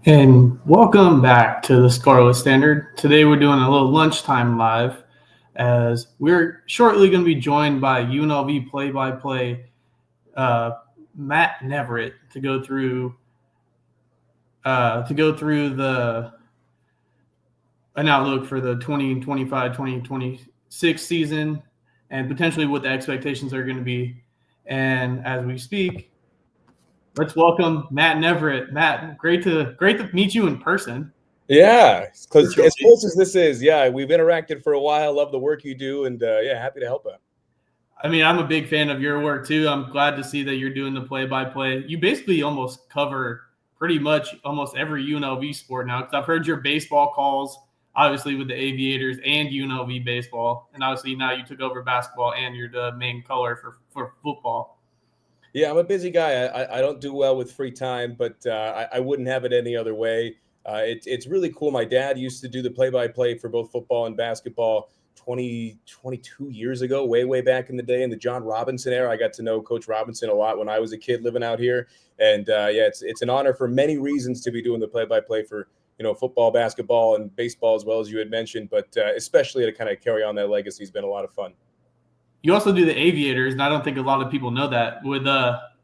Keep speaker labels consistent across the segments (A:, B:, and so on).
A: And welcome back to the Scarlet Standard. Today we're doing a little lunchtime live as we're shortly going to be joined by UNLV play-by-play Matt Neverett to go through the an outlook for the 2025-2026 season and potentially what the expectations are going to be. And as we speak, let's welcome Matt Neverett. Matt, great to meet you in person.
B: Yeah, because as close as this is, we've interacted for a while. Love the work you do, and happy to help out.
A: I mean, I'm a big fan of your work too. I'm glad to see that you're doing the play-by-play. You basically almost cover pretty much almost every UNLV sport now, because I've heard your baseball calls, obviously with the Aviators and UNLV baseball, and obviously now you took over basketball and you're the main color for football.
B: Yeah, I'm a busy guy. I don't do well with free time, but I wouldn't have it any other way. It's really cool. My dad used to do the play-by-play for both football and basketball 22 years ago, way back in the day in the John Robinson era. I got to know Coach Robinson a lot when I was a kid living out here. And it's an honor for many reasons to be doing the play-by-play for football, basketball, and baseball, as well as you had mentioned, but especially to kind of carry on that legacy has been a lot of fun.
A: You also do the Aviators, and I don't think a lot of people know that, with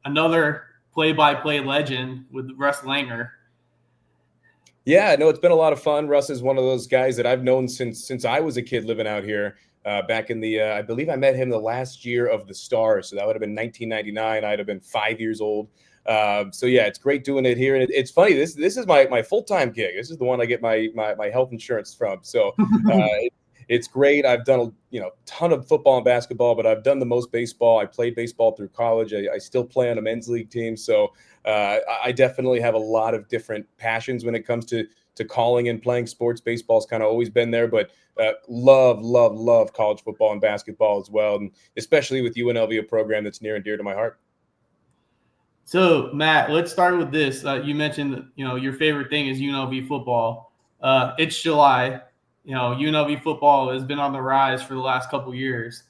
A: another play-by-play legend with Russ Langer.
B: Yeah, no, it's been a lot of fun. Russ is one of those guys that I've known since I was a kid living out here. Back in the, I believe I met him the last year of the Stars, so that would have been 1999. I'd have been 5 years old. So yeah, it's great doing it here, and it's funny. This is my full-time gig. This is the one I get my health insurance from. So it's great. I've done a ton of football and basketball, but I've done the most baseball. I played baseball through college. I still play on a men's league team. So I definitely have a lot of different passions when it comes to calling and playing sports. Baseball's kind of always been there, but love college football and basketball as well, and especially with UNLV, a program that's near and dear to my heart.
A: So, Matt, let's start with this. You mentioned, your favorite thing is UNLV football. It's July. UNLV football has been on the rise for the last couple of years.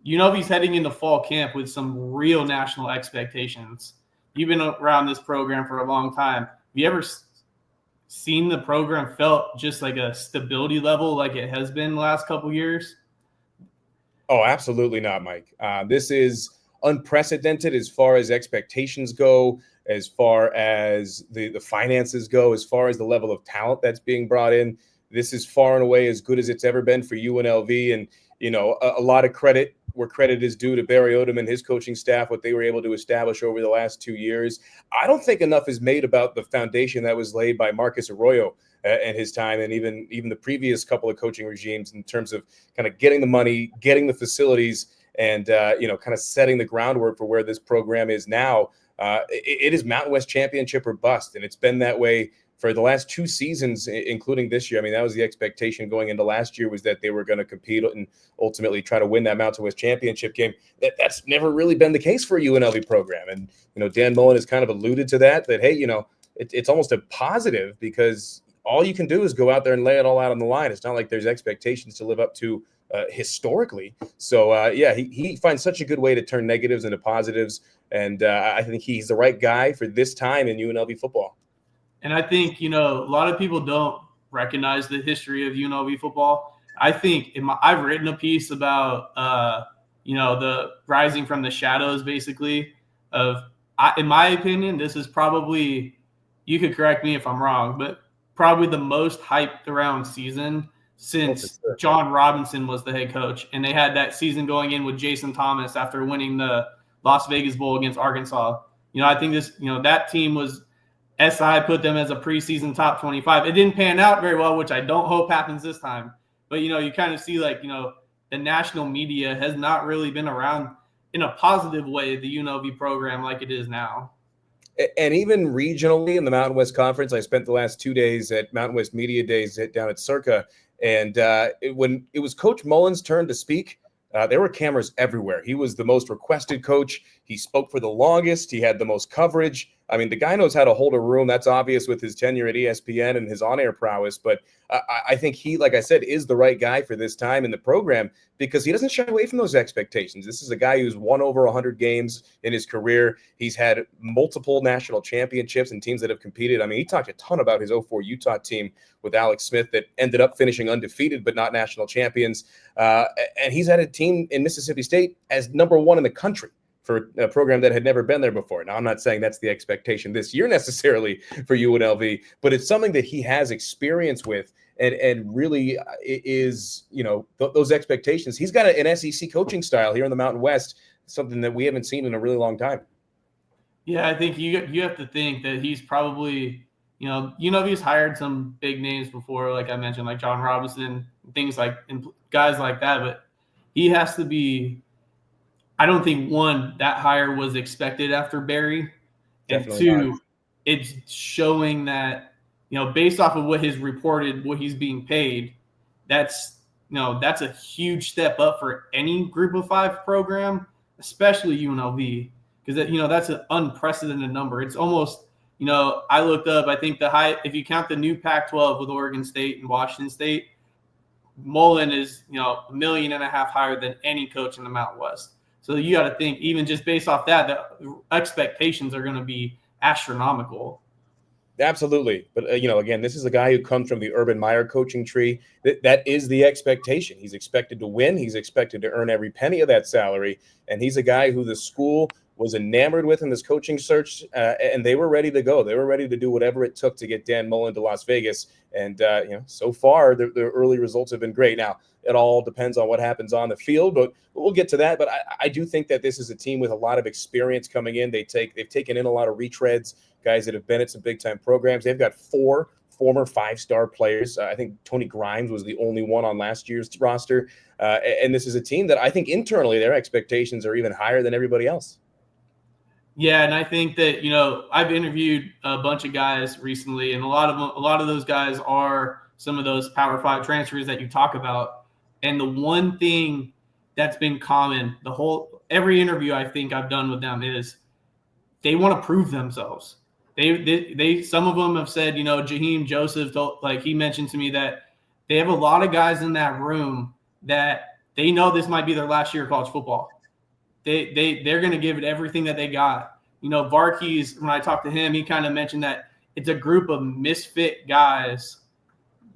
A: UNLV's heading into fall camp with some real national expectations. You've been around this program for a long time. Have you ever seen the program felt just like a stability level like it has been the last couple of years?
B: Oh, absolutely not, Mike. This is unprecedented as far as expectations go, as far as the finances go, as far as the level of talent that's being brought in. This is far and away as good as it's ever been for UNLV. And, a lot of credit where credit is due to Barry Odom and his coaching staff, what they were able to establish over the last 2 years. I don't think enough is made about the foundation that was laid by Marcus Arroyo and his time, and even the previous couple of coaching regimes, in terms of kind of getting the money, getting the facilities, and kind of setting the groundwork for where this program is now. It is Mountain West championship or bust, and it's been that way for the last 2 seasons, including this year. I mean, that was the expectation going into last year, was that they were going to compete and ultimately try to win that Mountain West championship game. That's never really been the case for a UNLV program. And, Dan Mullen has kind of alluded to that, hey, it's almost a positive, because all you can do is go out there and lay it all out on the line. It's not like there's expectations to live up to historically. So, he finds such a good way to turn negatives into positives. And I think he's the right guy for this time in UNLV football.
A: And I think, a lot of people don't recognize the history of UNLV football. I think I've written a piece about, the rising from the shadows, basically, in my opinion, this is probably, you could correct me if I'm wrong, but probably the most hyped around season since John Robinson was the head coach. And they had that season going in with Jason Thomas after winning the Las Vegas Bowl against Arkansas. I think that team was, SI put them as a preseason top 25. It didn't pan out very well, which I don't hope happens this time. But, you kind of see the national media has not really been around in a positive way, the UNLV program, like it is now.
B: And even regionally in the Mountain West Conference, I spent the last 2 days at Mountain West Media Days down at Circa. And when it was Coach Mullen's turn to speak, there were cameras everywhere. He was the most requested coach. He spoke for the longest. He had the most coverage. I mean, the guy knows how to hold a room. That's obvious with his tenure at ESPN and his on-air prowess. But I think he, like I said, is the right guy for this time in the program because he doesn't shy away from those expectations. This is a guy who's won over 100 games in his career. He's had multiple national championships and teams that have competed. I mean, he talked a ton about his '04 Utah team with Alex Smith that ended up finishing undefeated but not national champions. And he's had a team in Mississippi State as #1 in the country for a program that had never been there before. Now, I'm not saying that's the expectation this year necessarily for UNLV, but it's something that he has experience with and really is, those expectations. He's got an SEC coaching style here in the Mountain West, something that we haven't seen in a really long time.
A: Yeah, I think you have to think that he's probably, UNLV's hired some big names before, like I mentioned, like John Robinson, things like and guys like that, but he has to be. I don't think, one, that hire was expected after Barry.
B: Definitely
A: and two,
B: not.
A: It's showing that, based off of what he's being paid, that's a huge step up for any group of 5 program, especially UNLV, because that's an unprecedented number. It's almost, I looked up, I think if you count the new Pac-12 with Oregon State and Washington State, Mullen is, $1.5 million higher than any coach in the Mountain West. So you got to think, even just based off that, the expectations are going to be astronomical.
B: Absolutely. But, again, this is a guy who comes from the Urban Meyer coaching tree. That is the expectation. He's expected to win. He's expected to earn every penny of that salary. And he's a guy who the school was enamored with in this coaching search, and they were ready to go. They were ready to do whatever it took to get Dan Mullen to Las Vegas. And, so far, the early results have been great. Now, it all depends on what happens on the field, but we'll get to that. But I do think that this is a team with a lot of experience coming in. They've taken in a lot of retreads, guys that have been at some big-time programs. They've got 4 former 5-star players. I think Tony Grimes was the only one on last year's roster. And this is a team that I think internally their expectations are even higher than everybody else.
A: Yeah, and I think that, I've interviewed a bunch of guys recently, and a lot of those guys are some of those Power 5 transfers that you talk about. And the one thing that's been common every interview I think I've done with them is they want to prove themselves. They some of them have said, Jaheim Joseph, he mentioned to me that they have a lot of guys in that room that they know this might be their last year of college football. They're going to give it everything that they got. Varkey's, when I talked to him, he kind of mentioned that it's a group of misfit guys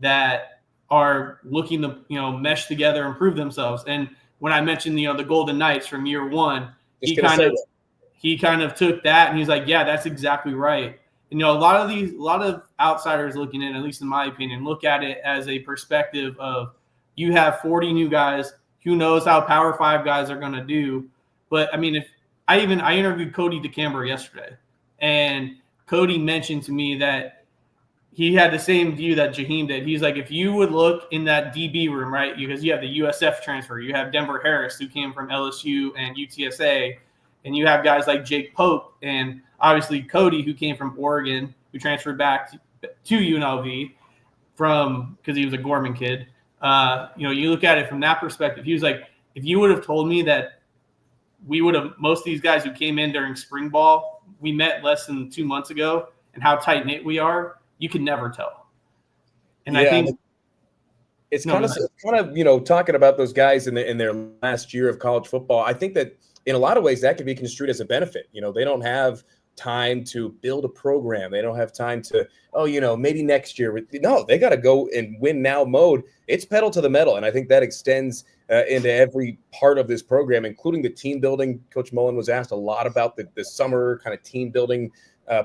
A: that are looking to, mesh together and prove themselves. And when I mentioned, the Golden Knights from year one, he kind of took that and he's like, yeah, that's exactly right. And, a lot of outsiders looking in, at least in my opinion, look at it as a perspective of you have 40 new guys. Who knows how Power 5 guys are going to do? But I mean, I interviewed Cody DeCamber yesterday, and Cody mentioned to me that he had the same view that Jaheim did. He's like, if you would look in that DB room, right, because you have the USF transfer, you have Denver Harris, who came from LSU and UTSA, and you have guys like Jake Pope, and obviously Cody, who came from Oregon, who transferred back to UNLV because he was a Gorman kid. You look at it from that perspective. He was like, if you would have told me that most of these guys who came in during spring ball, we met less than 2 months ago, and how tight knit we are, you can never tell. And yeah, I think
B: it's kind of talking about those guys in their last year of college football. I think that in a lot of ways that could be construed as a benefit. They don't have time to build a program. They don't have time to, maybe next year. No, they got to go and win now mode. It's pedal to the metal. And I think that extends into every part of this program, including the team building. Coach Mullen was asked a lot about the summer kind of team building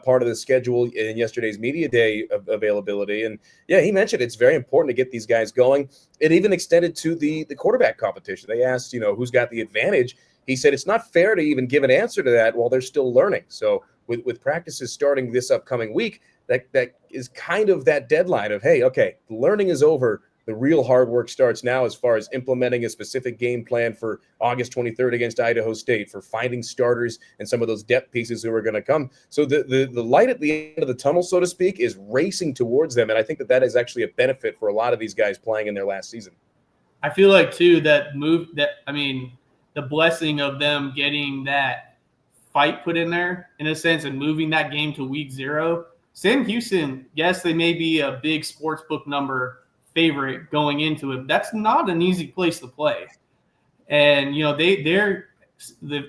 B: part of the schedule in yesterday's media day availability. And yeah, he mentioned it's very important to get these guys going. It even extended to the quarterback competition. They asked, who's got the advantage. He said it's not fair to even give an answer to that while they're still learning. So with practices starting this upcoming week, that is kind of that deadline of, hey, okay, learning is over. The real hard work starts now as far as implementing a specific game plan for August 23rd against Idaho State, for finding starters and some of those depth pieces who are going to come. So the light at the end of the tunnel, so to speak, is racing towards them. And I think that is actually a benefit for a lot of these guys playing in their last season.
A: I feel like, too, the blessing of them getting that fight put in there in a sense and moving that game to week 0. Sam Houston, yes, they may be a big sportsbook number favorite going into it. That's not an easy place to play. And, they're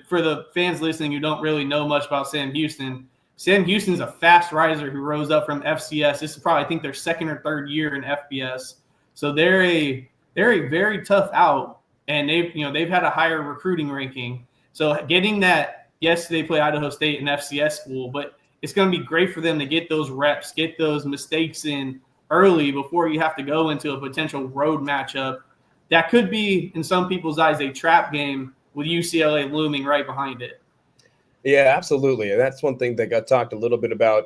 A: for the fans listening who don't really know much about Sam Houston's a fast riser who rose up from FCS. This is probably, I think, their second or third year in FBS. So they're a very tough out, and they've had a higher recruiting ranking. So getting that, yes, they play Idaho State, an FCS school, but it's going to be great for them to get those reps, get those mistakes in early before you have to go into a potential road matchup that could be, in some people's eyes, a trap game with UCLA looming right behind it.
B: Yeah, absolutely. And that's one thing that got talked a little bit about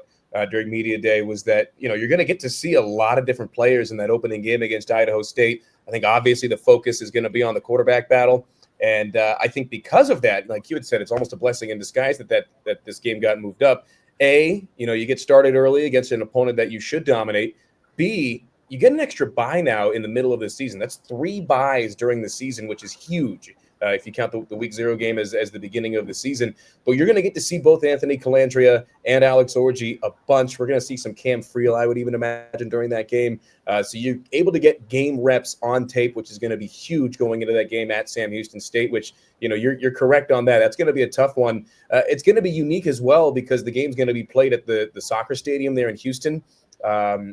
B: during media day was that, you're going to get to see a lot of different players in that opening game against Idaho State. I think obviously the focus is going to be on the quarterback battle. And I think because of that, like you had said, it's almost a blessing in disguise that this game got moved up. A, you get started early against an opponent that you should dominate. B, you get an extra bye now in the middle of the season. That's 3 byes during the season, which is huge. If you count the week 0 game as the beginning of the season. But you're going to get to see both Anthony Calandria and Alex Orji a bunch. We're going to see some Cam Friel, I would even imagine, during that game. So you're able to get game reps on tape, which is going to be huge going into that game at Sam Houston State, which, you're correct on that. That's going to be a tough one. It's going to be unique as well because the game's going to be played at the soccer stadium there in Houston,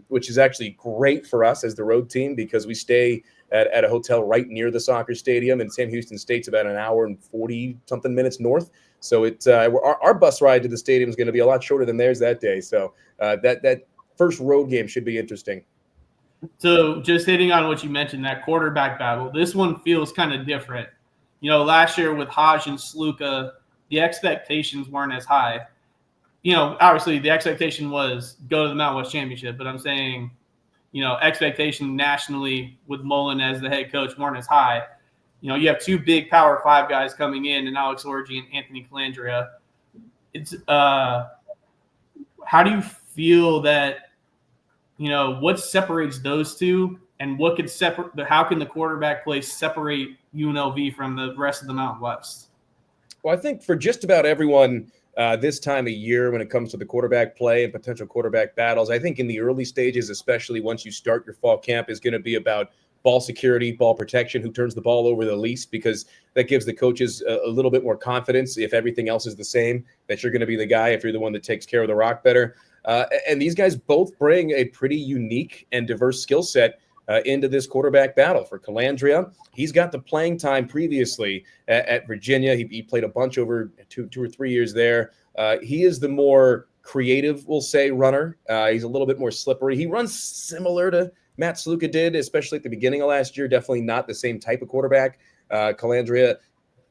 B: which is actually great for us as the road team because we stay at a hotel right near the soccer stadium, and Sam Houston State's about an hour and 40-something minutes north. So our bus ride to the stadium is going to be a lot shorter than theirs that day. So that first road game should be interesting.
A: So just hitting on what you mentioned, that quarterback battle, this one feels kind of different. Last year with Hodge and Sluka, the expectations weren't as high. Obviously the expectation was go to the Mountain West Championship, but I'm saying – expectation nationally with Mullen as the head coach weren't as high. You have 2 big Power 5 guys coming in, and Alex Orji and Anthony Calandria. It's how do you feel that, what separates those two, and what could separate? How can the quarterback play separate UNLV from the rest of the Mountain West?
B: Well, I think for just about everyone this time of year when it comes to the quarterback play and potential quarterback battles, I think in the early stages, especially once you start your fall camp, is going to be about ball security, ball protection, who turns the ball over the least, because that gives the coaches a little bit more confidence if everything else is the same, that you're going to be the guy if you're the one that takes care of the rock better. And these guys both bring a pretty unique and diverse skill set into this quarterback battle. For Calandria, he's got the playing time previously at Virginia. He played a bunch over two or 3 years there. He is the more creative, we'll say, runner. He's a little bit more slippery. He runs similar to Matt Sluka did, especially at the beginning of last year. Definitely not the same type of quarterback. Calandria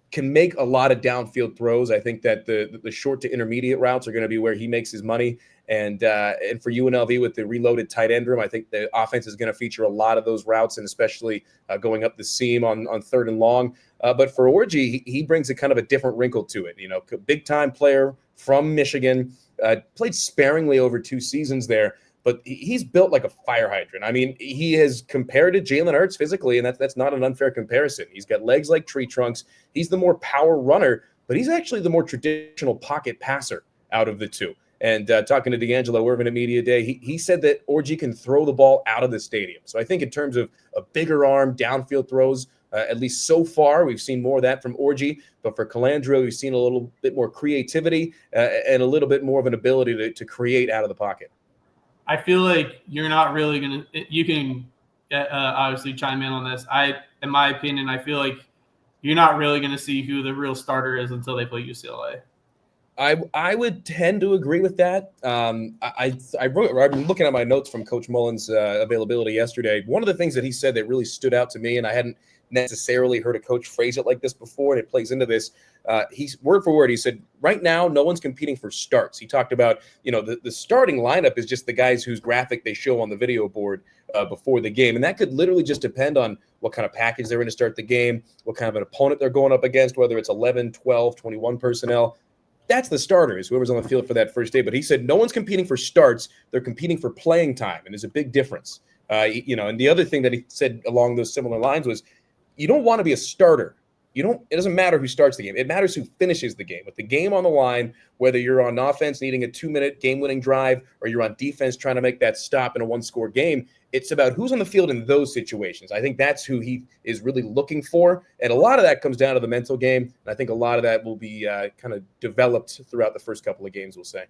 B: can make a lot of downfield throws. I think that the short to intermediate routes are going to be where he makes his money. And for UNLV with the reloaded tight end room, I think the offense is going to feature a lot of those routes, and especially going up the seam on 3rd and long. But for Orji, he brings a kind of a different wrinkle to it. Big time player from Michigan, played sparingly over 2 seasons there, but he's built like a fire hydrant. I mean, he has compared to Jalen Hurts physically, and that's not an unfair comparison. He's got legs like tree trunks. He's the more power runner, but he's actually the more traditional pocket passer out of the two. And talking to D'Angelo Irvin at Media Day, he said that Orji can throw the ball out of the stadium. So I think in terms of a bigger arm, downfield throws, at least so far, we've seen more of that from Orji. But for Calandria, we've seen a little bit more creativity and a little bit more of an ability to create out of the pocket.
A: I feel like you're not really going to – you can obviously chime in on this. In my opinion, I feel like you're not really going to see who the real starter is until they play UCLA.
B: I would tend to agree with that. I've been looking at my notes from Coach Mullen's availability yesterday. One of the things that he said that really stood out to me, and I hadn't necessarily heard a coach phrase it like this before, and it plays into this. He's word for word, he said, right now, no one's competing for starts. He talked about, the starting lineup is just the guys whose graphic they show on the video board before the game. And that could literally just depend on what kind of package they're in to start the game, what kind of an opponent they're going up against, whether it's 11, 12, 21 personnel. That's the starters, whoever's on the field for that first day. But he said no one's competing for starts. They're competing for playing time, and there's a big difference. And the other thing that he said along those similar lines was you don't want to be a starter it doesn't matter who starts the game. It matters who finishes the game. With the game on the line, whether you're on offense needing a 2-minute game-winning drive or you're on defense trying to make that stop in a one-score game, it's about who's on the field in those situations. I think that's who he is really looking for. And a lot of that comes down to the mental game. And I think a lot of that will be kind of developed throughout the first couple of games, we'll say.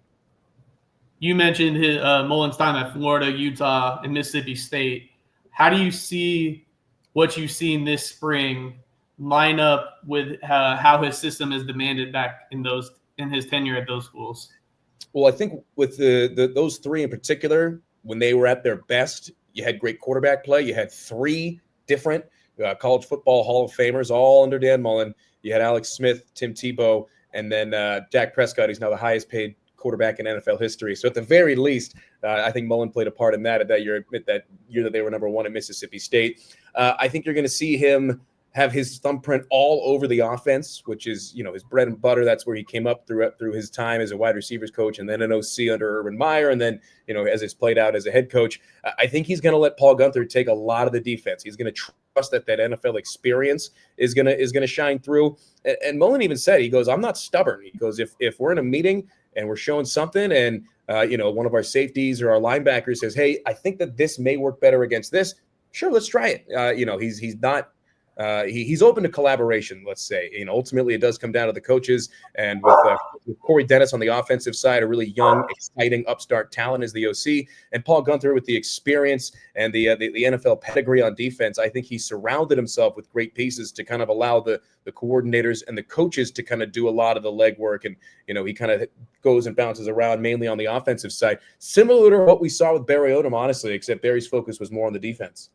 A: You mentioned Mullen's time at Florida, Utah, and Mississippi State. How do you see what you've seen this spring line up with how his system is demanded back in his tenure at those schools?
B: Well, I think with those three in particular, when they were at their best, you had great quarterback play. You had 3 different college football Hall of Famers all under Dan Mullen. You had Alex Smith, Tim Tebow, and then Dak Prescott, who's now the highest paid quarterback in NFL history. So at the very least, I think Mullen played a part in that year that they were number 1 at Mississippi State. I think you're going to see him have his thumbprint all over the offense, which is, his bread and butter. That's where he came up through his time as a wide receivers coach and then an OC under Urban Meyer. And then, as it's played out as a head coach, I think he's going to let Paul Guenther take a lot of the defense. He's going to trust that NFL experience is going to shine through. And Mullen even said, he goes, I'm not stubborn. He goes, if we're in a meeting and we're showing something and, one of our safeties or our linebackers says, hey, I think that this may work better against this. Sure, let's try it. He's not. He's open to collaboration, let's say. Ultimately, it does come down to the coaches. And with Corey Dennis on the offensive side, a really young, exciting, upstart talent as the OC, and Paul Guenther with the experience and the NFL pedigree on defense, I think he surrounded himself with great pieces to kind of allow the coordinators and the coaches to kind of do a lot of the legwork. And, he kind of goes and bounces around mainly on the offensive side, similar to what we saw with Barry Odom, honestly, except Barry's focus was more on the defense.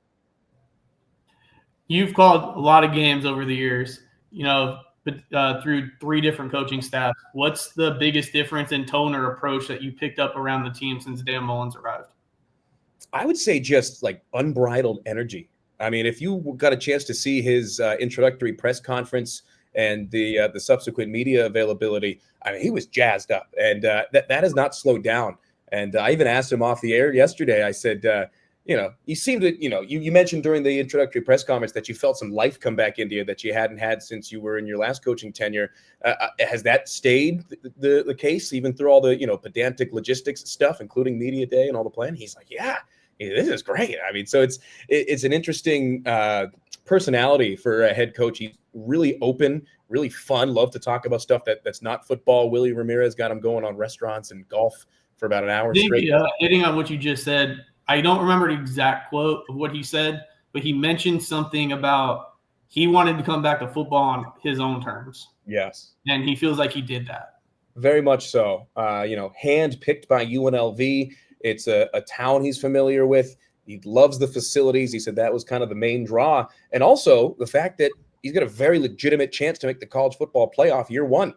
A: You've called a lot of games over the years, through 3 different coaching staffs. What's the biggest difference in tone or approach that you picked up around the team since Dan Mullen's arrived?
B: I would say just like unbridled energy. I mean, if you got a chance to see his introductory press conference and the subsequent media availability, I mean, he was jazzed up, and that has not slowed down. And I even asked him off the air yesterday. I said, you seem to, you mentioned during the introductory press conference that you felt some life come back into you that you hadn't had since you were in your last coaching tenure. Has that stayed the case even through all the, pedantic logistics stuff, including media day and all the planning? He's like, yeah, this is great. I mean, so it's an interesting personality for a head coach. He's really open, really fun, love to talk about stuff that's not football. Willie Ramirez got him going on restaurants and golf for about an hour straight.
A: Hitting on what you just said, I don't remember the exact quote of what he said, but he mentioned something about he wanted to come back to football on his own terms.
B: Yes.
A: And he feels like he did that.
B: Very much so. Hand-picked by UNLV. It's a town he's familiar with. He loves the facilities. He said that was kind of the main draw. And also the fact that he's got a very legitimate chance to make the college football playoff year 1.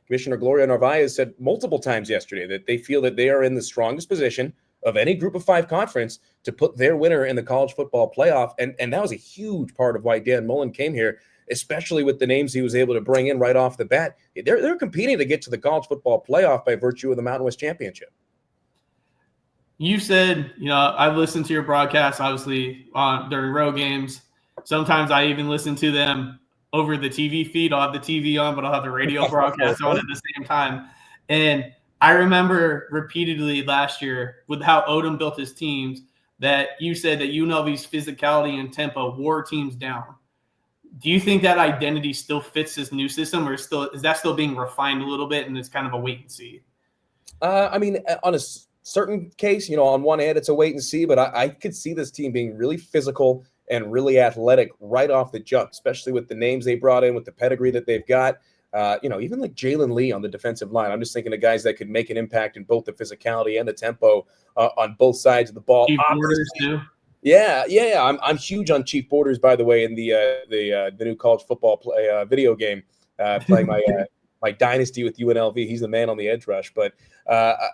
B: Commissioner Gloria Narvaez said multiple times yesterday that they feel that they are in the strongest position of any group of 5 conference to put their winner in the college football playoff. And that was a huge part of why Dan Mullen came here, especially with the names he was able to bring in right off the bat. They're competing to get to the college football playoff by virtue of the Mountain West Championship.
A: You said, I've listened to your broadcasts, obviously, during road games. Sometimes I even listen to them over the TV feed. I'll have the TV on, but I'll have the radio broadcast on at the same time. And I remember repeatedly last year with how Odom built his teams that you said that UNLV's physicality and tempo wore teams down. Do you think that identity still fits this new system, or is that still being refined a little bit and it's kind of a wait and see?
B: I mean, on a certain case, on one hand, it's a wait and see, but I could see this team being really physical and really athletic right off the jump, especially with the names they brought in, with the pedigree that they've got. Even like Jalen Lee on the defensive line. I'm just thinking of guys that could make an impact in both the physicality and the tempo on both sides of the ball.
A: Chief Borders too.
B: Yeah. I'm huge on Chief Borders, by the way, in the new college football video game, playing my dynasty with UNLV. He's the man on the edge rush. But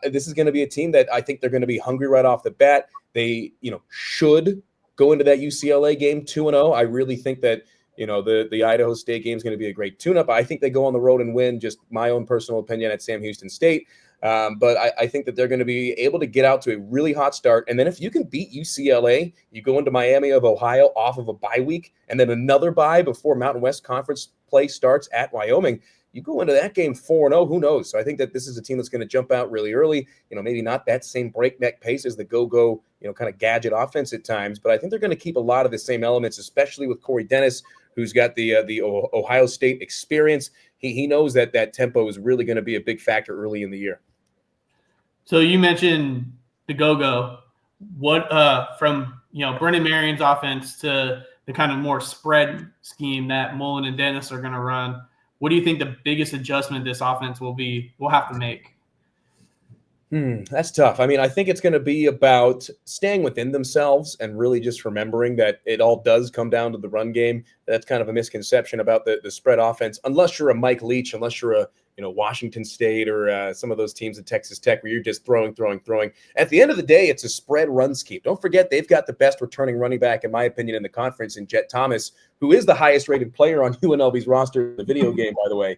B: this is going to be a team that I think they're going to be hungry right off the bat. They, should go into that UCLA game 2-0. I really think that the Idaho State game is going to be a great tune-up. I think they go on the road and win, just my own personal opinion, at Sam Houston State. But I think that they're going to be able to get out to a really hot start. And then if you can beat UCLA, you go into Miami of Ohio off of a bye week and then another bye before Mountain West Conference play starts at Wyoming. You go into that game 4-0, who knows? So I think that this is a team that's going to jump out really early. Maybe not that same breakneck pace as the go-go, kind of gadget offense at times, but I think they're going to keep a lot of the same elements, especially with Corey Dennis, who's got the Ohio State experience. He knows that tempo is really going to be a big factor early in the year.
A: So you mentioned the go-go. What from Brennan Marion's offense to the kind of more spread scheme that Mullen and Dennis are going to run? What do you think the biggest adjustment this offense will have to make?
B: That's tough. I mean, I think it's going to be about staying within themselves and really just remembering that it all does come down to the run game. That's kind of a misconception about the spread offense, unless you're a Mike Leach, unless you're a Washington State or some of those teams at Texas Tech where you're just throwing. At the end of the day, it's a spread run scheme. Don't forget, they've got the best returning running back, in my opinion, in the conference in Jet Thomas, who is the highest rated player on UNLV's roster in the video game, by the way.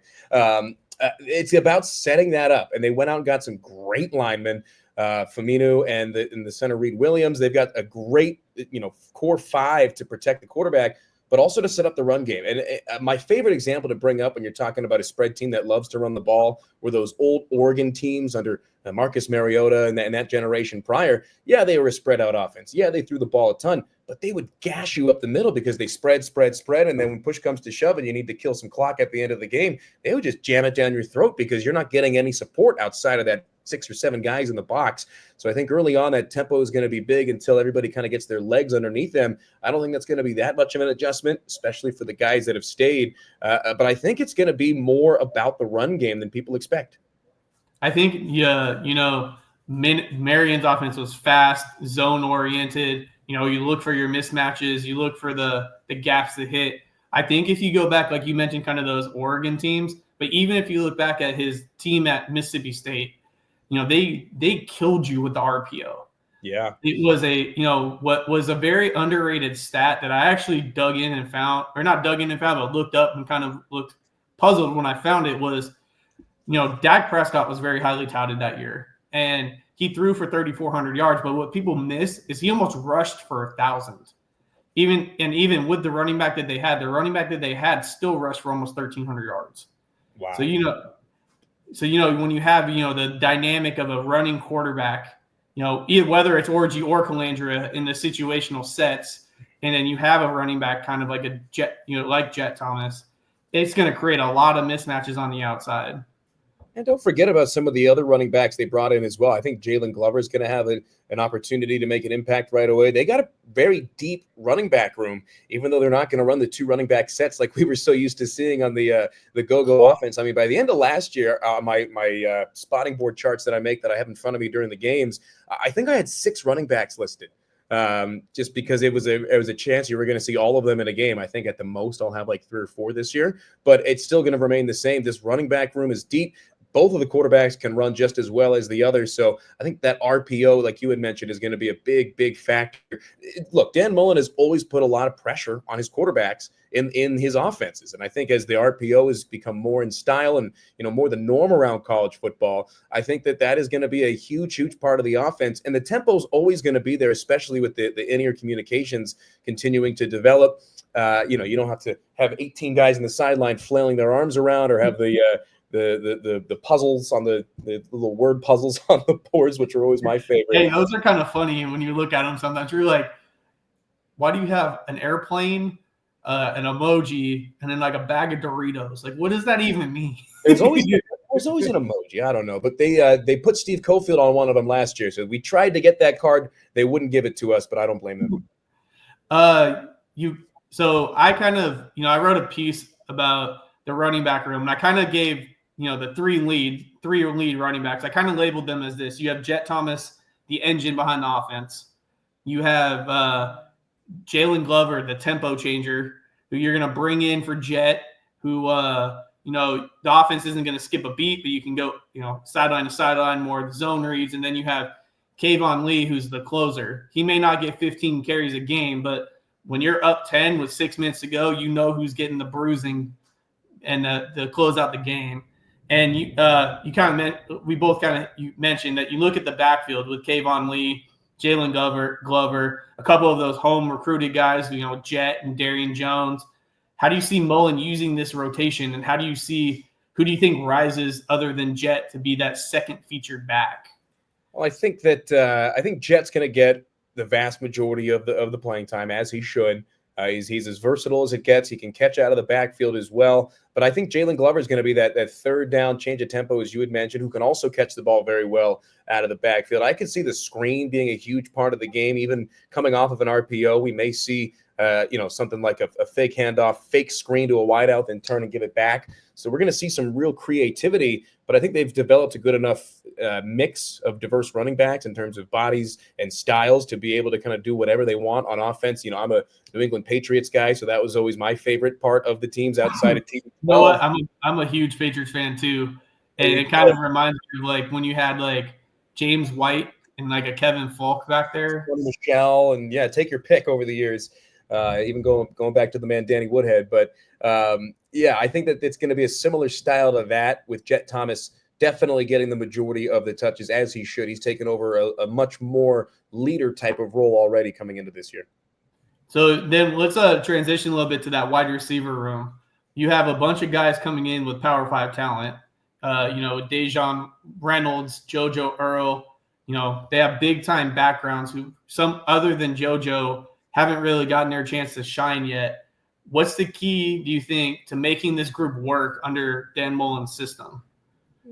B: It's about setting that up. And they went out and got some great linemen, Faminu and the center Reed Williams. They've got a great, core five to protect the quarterback, but also to set up the run game. And my favorite example to bring up when you're talking about a spread team that loves to run the ball were those old Oregon teams under Marcus Mariota and that generation prior. Yeah, they were a spread out offense. Yeah, they threw the ball a ton, but they would gash you up the middle because they spread. And then when push comes to shove and you need to kill some clock at the end of the game, they would just jam it down your throat because you're not getting any support outside of that 6 or 7 guys in the box. So I think early on that tempo is going to be big until everybody kind of gets their legs underneath them. I don't think that's going to be that much of an adjustment, especially for the guys that have stayed. But I think it's going to be more about the run game than people expect.
A: I think, Marion's offense was fast, zone-oriented. You look for your mismatches. You look for the gaps to hit. I think if you go back, like you mentioned, kind of those Oregon teams, but even if you look back at his team at Mississippi State, they killed you with the RPO.
B: Yeah.
A: It was what was a very underrated stat that I actually dug in and found, or not dug in and found, but looked up and kind of looked puzzled when I found it was, Dak Prescott was very highly touted that year. And he threw for 3,400 yards, but what people miss is he almost rushed for 1,000. Even with the running back that they had, still rushed for almost 1,300 yards.
B: Wow.
A: So when you have the dynamic of a running quarterback, either whether it's Orji or Calandra in the situational sets, and then you have a running back kind of like a Jet, like Jet Thomas, it's going to create a lot of mismatches on the outside.
B: And don't forget about some of the other running backs they brought in as well. I think Jalen Glover is going to have an opportunity to make an impact right away. They got a very deep running back room, even though they're not going to run the 2 running back sets like we were so used to seeing on the go-go offense. I mean, by the end of last year, my spotting board charts that I make that I have in front of me during the games, I think I had 6 running backs listed. Just because it was a chance you were going to see all of them in a game. I think at the most I'll have like 3 or 4 this year, but it's still going to remain the same. This running back room is deep. Both of the quarterbacks can run just as well as the others. So I think that RPO, like you had mentioned, is going to be a big, big factor. Look, Dan Mullen has always put a lot of pressure on his quarterbacks in his offenses. And I think as the RPO has become more in style and, more the norm around college football, I think that is going to be a huge, huge part of the offense. And the tempo is always going to be there, especially with the in-ear communications continuing to develop. You don't have to have 18 guys in the sideline flailing their arms around or have the puzzles on the little word puzzles on the boards, which are always my favorite.
A: Hey, those are kind of funny when you look at them sometimes. You're like, why do you have an airplane, an emoji, and then like a bag of Doritos? Like, what does that even mean?
B: There's always an emoji. I don't know. But they put Steve Cofield on one of them last year. So we tried to get that card. They wouldn't give it to us, but I don't blame them.
A: So I kind of, I wrote a piece about the running back room, and I kind of gave the three lead running backs. I kind of labeled them as this. You have Jet Thomas, the engine behind the offense. You have Jalen Glover, the tempo changer, who you're going to bring in for Jet, who, the offense isn't going to skip a beat, but you can go, sideline to sideline, more zone reads. And then you have Kayvon Lee, who's the closer. He may not get 15 carries a game, but when you're up 10 with 6 minutes to go, who's getting the bruising and the close out the game. And you kind of we both kind of you mentioned that you look at the backfield with Kayvon Lee, Jalen Glover, a couple of those home recruited guys, Jet and Darian Jones. How do you see Mullen using this rotation, and who do you think rises other than Jet to be that second featured back?
B: Well, I think Jet's going to get the vast majority of the playing time, as he should. He's as versatile as it gets. He can catch out of the backfield as well. But I think Jalen Glover is going to be that third down change of tempo, as you had mentioned, who can also catch the ball very well out of the backfield. I can see the screen being a huge part of the game, even coming off of an RPO. We may see something like a fake handoff, fake screen to a wideout, then turn and give it back. So we're going to see some real creativity, but I think they've developed a good enough mix of diverse running backs in terms of bodies and styles to be able to kind of do whatever they want on offense. I'm a New England Patriots guy, so that was always my favorite part of the teams outside of team.
A: You know what? I'm a huge Patriots fan too, and it kind of reminds me of like when you had like James White and like a Kevin Falk back there,
B: Michelle, and take your pick over the years. Even going back to the man Danny Woodhead, but I think that it's going to be a similar style to that, with Jet Thomas definitely getting the majority of the touches, as he should. He's taken over a much more leader type of role already coming into this year.
A: So then let's transition a little bit to that wide receiver room. You have a bunch of guys coming in with Power 5 talent. Dejon Reynolds, JoJo Earl. They have big time backgrounds who some other than JoJo haven't really gotten their chance to shine yet. What's the key, do you think, to making this group work under Dan Mullen's system?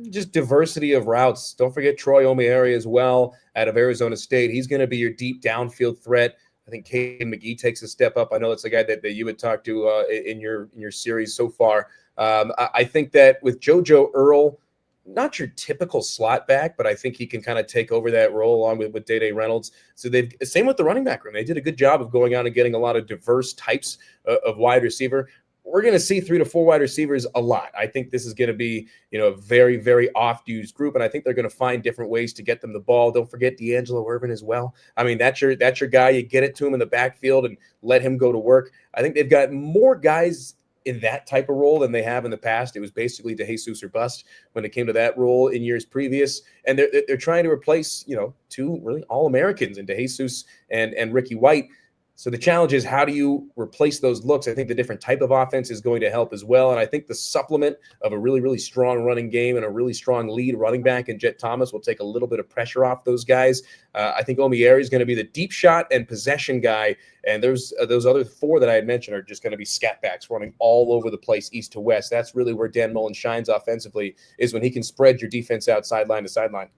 B: Just diversity of routes. Don't forget Troy Omieri as well out of Arizona State. He's going to be your deep downfield threat. I think Caden McGee takes a step up. I know it's a guy that you would talk to in your series so far. I think that with JoJo Earl, not your typical slot back, but I think he can kind of take over that role along with Day Reynolds. So same with the running back room. They did a good job of going out and getting a lot of diverse types of wide receiver. We're going to see 3 to 4 wide receivers a lot. I think this is going to be, a very, very oft-used group, and I think they're going to find different ways to get them the ball. Don't forget D'Angelo Irvin as well. I mean, that's your guy. You get it to him in the backfield and let him go to work. I think they've got more guys in that type of role than they have in the past. It was basically DeJesus or bust when it came to that role in years previous, and they're trying to replace, 2 really All-Americans in DeJesus and Ricky White. So the challenge is, how do you replace those looks? I think the different type of offense is going to help as well. And I think the supplement of a really, really strong running game and a really strong lead running back in Jet Thomas will take a little bit of pressure off those guys. I think Omieri is going to be the deep shot and possession guy. And there's those other 4 that I had mentioned are just going to be scat backs running all over the place, east to west. That's really where Dan Mullen shines offensively, is when he can spread your defense out sideline to sideline.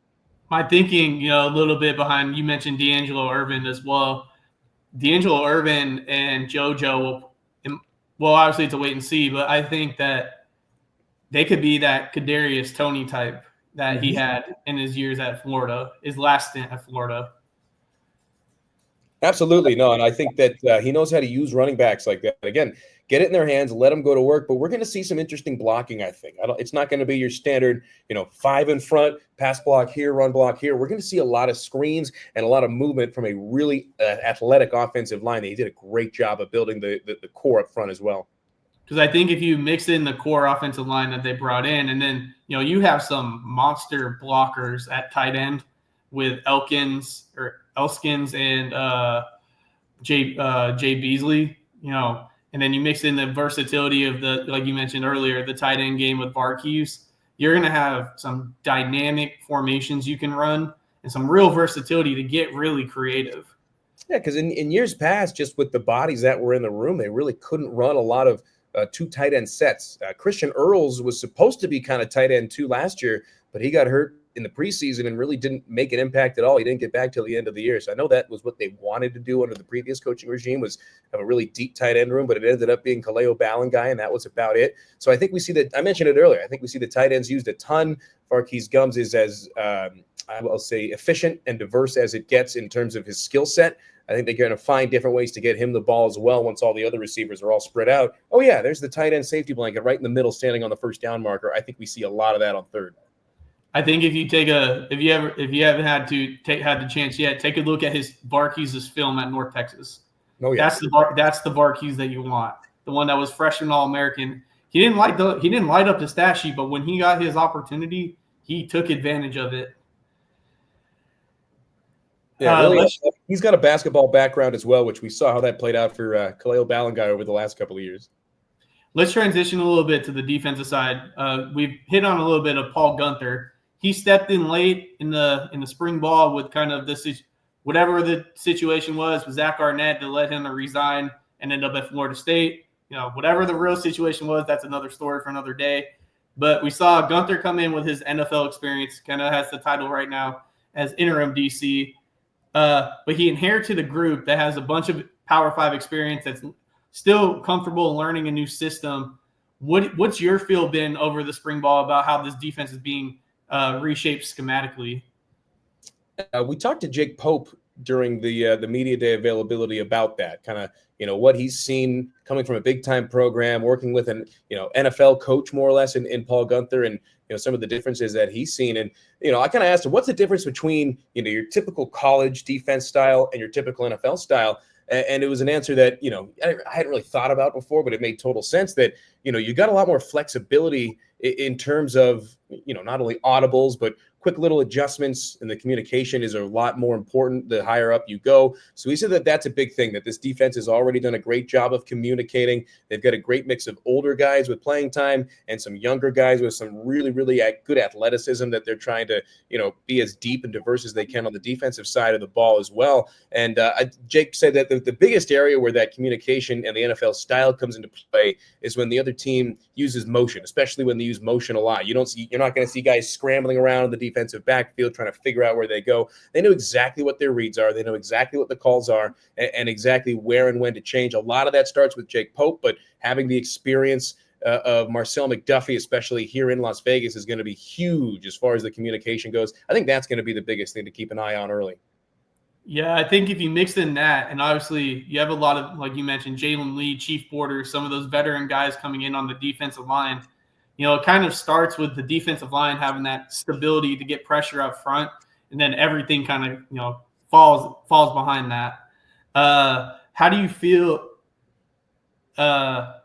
A: My thinking, a little bit behind, you mentioned D'Angelo Irvin as well. D'Angelo Irvin and JoJo will obviously it's a wait and see, but I think that they could be that Kadarius Toney type that he had in his years at Florida, his last stint at Florida.
B: Absolutely. No, and I think that he knows how to use running backs like that. Again, get it in their hands, let them go to work. But we're going to see some interesting blocking, I think. It's not going to be your standard, 5 in front, pass block here, run block here. We're going to see a lot of screens and a lot of movement from a really athletic offensive line. They did a great job of building the core up front as well.
A: Because I think if you mix in the core offensive line that they brought in, and then, you have some monster blockers at tight end with Elskins and Jay Beasley, and then you mix in the versatility of like you mentioned earlier, the tight end game with Barkeys, you're going to have some dynamic formations you can run and some real versatility to get really creative.
B: Yeah, because in years past, just with the bodies that were in the room, they really couldn't run a lot of 2 tight end sets. Christian Earls was supposed to be kind of tight end 2 last year, but he got hurt in the preseason and really didn't make an impact at all. He didn't get back till the end of the year. So I know that was what they wanted to do under the previous coaching regime, was have a really deep tight end room, but it ended up being Kaleo Ballanguy, and that was about it. So I think we see that. I mentioned it earlier. I think we see the tight ends used a ton. Marquise Gums is as, I will say, efficient and diverse as it gets in terms of his skill set. I think they're going to find different ways to get him the ball as well once all the other receivers are all spread out. Oh, yeah, there's the tight end safety blanket right in the middle standing on the first down marker. I think we see a lot of that on third.
A: I think if you haven't had the chance yet, take a look at his Barkeys' film at North Texas.
B: Oh yeah,
A: that's the Barkeys that you want. The one that was freshman All-American. he didn't light up the stat sheet, but when he got his opportunity, he took advantage of it.
B: Yeah, really. He's got a basketball background as well, which we saw how that played out for Khalil Ballanguy over the last couple of years.
A: Let's transition a little bit to the defensive side. We've hit on a little bit of Paul Guenther. He stepped in late in the spring ball with kind of this, whatever the situation was with Zach Arnett that led him to resign and end up at Florida State. Whatever the real situation was, that's another story for another day. But we saw Guenther come in with his NFL experience, kind of has the title right now as interim DC. But he inherited a group that has a bunch of Power 5 experience that's still comfortable in learning a new system. What's your feel been over the spring ball about how this defense is being reshaped schematically?
B: We talked to Jake Pope during the media day availability about that, kind of what he's seen coming from a big time program, working with an NFL coach more or less in Paul Guenther, and some of the differences that he's seen. And I kind of asked him, what's the difference between your typical college defense style and your typical NFL style? And it was an answer that I hadn't really thought about before, but it made total sense that you got a lot more flexibility in terms of not only audibles but quick little adjustments, and the communication is a lot more important the higher up you go. So he said that that's a big thing, that this defense has already done a great job of communicating. They've got a great mix of older guys with playing time and some younger guys with some really, really good athleticism that they're trying to, be as deep and diverse as they can on the defensive side of the ball as well. And Jake said that the biggest area where that communication and the NFL style comes into play is when the other team uses motion, especially when they use motion a lot. You're not going to see guys scrambling around the defensive backfield trying to figure out where they go. They know exactly what their reads are. They know exactly what the calls are and exactly where and when to change. A lot of that starts with Jake Pope, but having the experience of Marcel McDuffie, especially here in Las Vegas, is going to be huge as far as the communication goes. I think that's going to be the biggest thing to keep an eye on early.
A: Yeah, I think if you mix in that, and obviously you have a lot of, like you mentioned, Jalen Lee, Chief Borders, some of those veteran guys coming in on the defensive line, it kind of starts with the defensive line having that stability to get pressure up front, and then everything kind of, falls behind that. How do you feel? How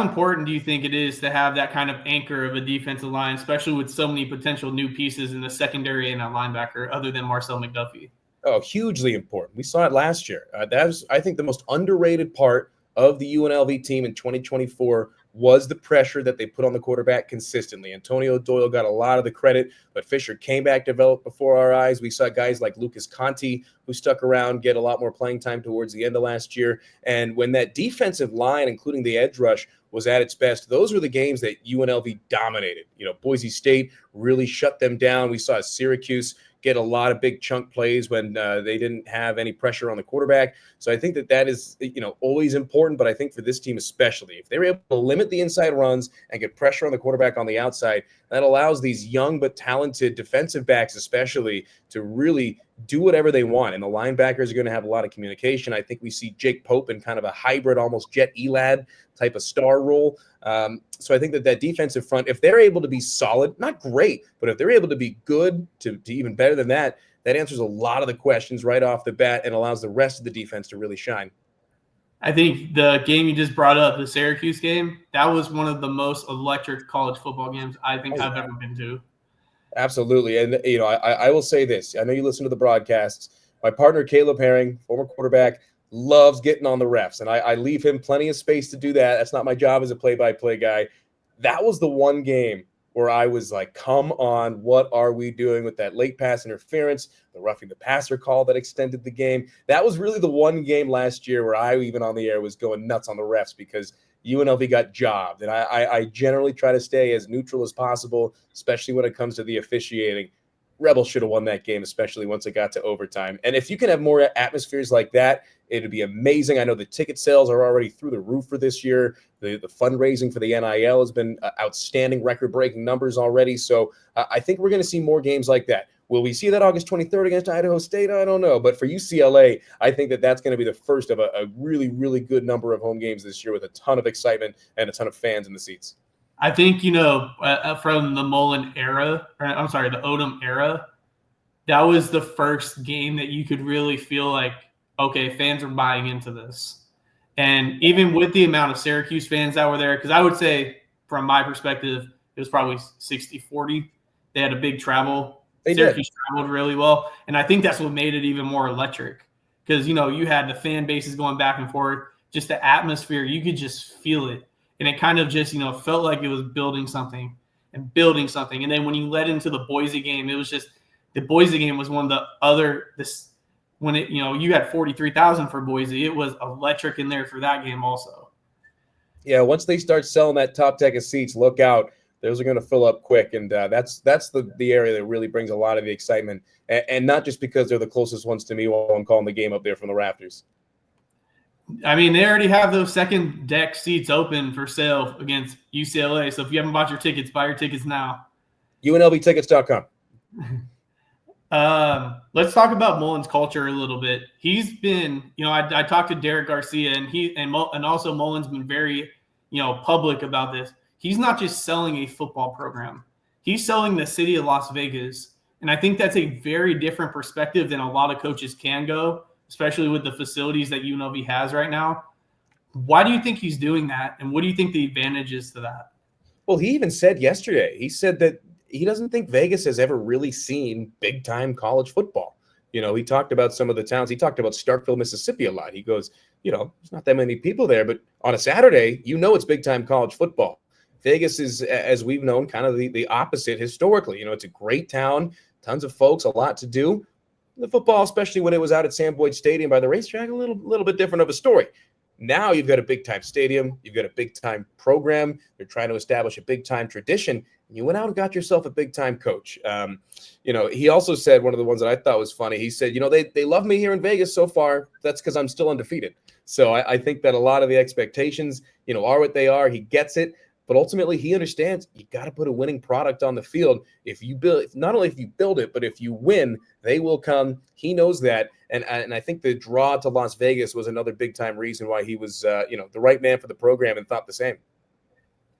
A: important do you think it is to have that kind of anchor of a defensive line, especially with so many potential new pieces in the secondary and at linebacker other than Marcel McDuffie?
B: Oh, hugely important. We saw it last year. That was, I think, the most underrated part of the UNLV team in 2024 was the pressure that they put on the quarterback consistently. Antonio Doyle got a lot of the credit, but Fisher came back, developed before our eyes. We saw guys like Lucas Conti, who stuck around, get a lot more playing time towards the end of last year. And when that defensive line, including the edge rush, was at its best, those were the games that UNLV dominated. Boise State really shut them down. We saw Syracuse get a lot of big chunk plays when they didn't have any pressure on the quarterback. So I think that is, always important, but I think for this team especially, if they're able to limit the inside runs and get pressure on the quarterback on the outside, that allows these young but talented defensive backs especially to really do whatever they want. And the linebackers are going to have a lot of communication. I think we see Jake Pope in kind of a hybrid, almost Jet Elad type of star role. So I think that defensive front, if they're able to be solid, not great, but if they're able to be good to even better than that, that answers a lot of the questions right off the bat and allows the rest of the defense to really shine.
A: I think the game you just brought up, the Syracuse game, that was one of the most electric college football games I think I've ever been to.
B: Absolutely. And, I will say this. I know you listen to the broadcasts. My partner, Caleb Herring, former quarterback, loves getting on the refs. And I leave him plenty of space to do that. That's not my job as a play-by-play guy. That was the one game where I was like, come on, what are we doing with that late pass interference, the roughing the passer call that extended the game? That was really the one game last year where I, even on the air, was going nuts on the refs because UNLV got jobbed. And I generally try to stay as neutral as possible, especially when it comes to the officiating. Rebels should have won that game, especially once it got to overtime. And if you can have more atmospheres like that, it'd be amazing. I know the ticket sales are already through the roof for this year. The fundraising for the NIL has been outstanding, record-breaking numbers already. So I think we're going to see more games like that. Will we see that August 23rd against Idaho State? I don't know. But for UCLA, I think that's going to be the first of a really, really good number of home games this year with a ton of excitement and a ton of fans in the seats.
A: I think, from the Mullen era, the Odom era, that was the first game that you could really feel like, okay, fans are buying into this. And even with the amount of Syracuse fans that were there, because I would say from my perspective, it was probably 60-40. They had a big travel. Syracuse traveled really well. And I think that's what made it even more electric because, you had the fan bases going back and forth, just the atmosphere. You could just feel it. And it kind of just, felt like it was building something. And then when you led into the Boise game, it was just the Boise game was one of the other when it, you had 43,000 for Boise. It was electric in there for that game also.
B: Yeah, once they start selling that top deck of seats, look out. Those are going to fill up quick, and that's the area that really brings a lot of the excitement, and not just because they're the closest ones to me while I'm calling the game up there from the rafters.
A: I mean, they already have those second deck seats open for sale against UCLA. So if you haven't bought your tickets, buy your tickets now.
B: UNLVtickets.com.
A: Let's talk about Mullen's culture a little bit. He's been, I talked to Derek Garcia, and also Mullen's been very, public about this. He's not just selling a football program; he's selling the city of Las Vegas, and I think that's a very different perspective than a lot of coaches can go, especially with the facilities that UNLV has right now. Why do you think he's doing that, and what do you think the advantage is to that?
B: Well, he even said yesterday. He said that he doesn't think Vegas has ever really seen big-time college football. He talked about some of the towns. He talked about Starkville, Mississippi a lot. He goes, there's not that many people there, but on a Saturday, it's big-time college football. Vegas is, as we've known, kind of the opposite historically. It's a great town, tons of folks, a lot to do. The football, especially when it was out at Sam Boyd Stadium by the racetrack, a little bit different of a story. Now you've got a big-time stadium. You've got a big-time program. You're trying to establish a big-time tradition. And you went out and got yourself a big-time coach. He also said one of the ones that I thought was funny. He said, they love me here in Vegas so far. That's because I'm still undefeated. So I think that a lot of the expectations, are what they are. He gets it. But ultimately, he understands you got to put a winning product on the field. Not only if you build it, but if you win, they will come. He knows that. And I think the draw to Las Vegas was another big time reason why he was, the right man for the program and thought the same.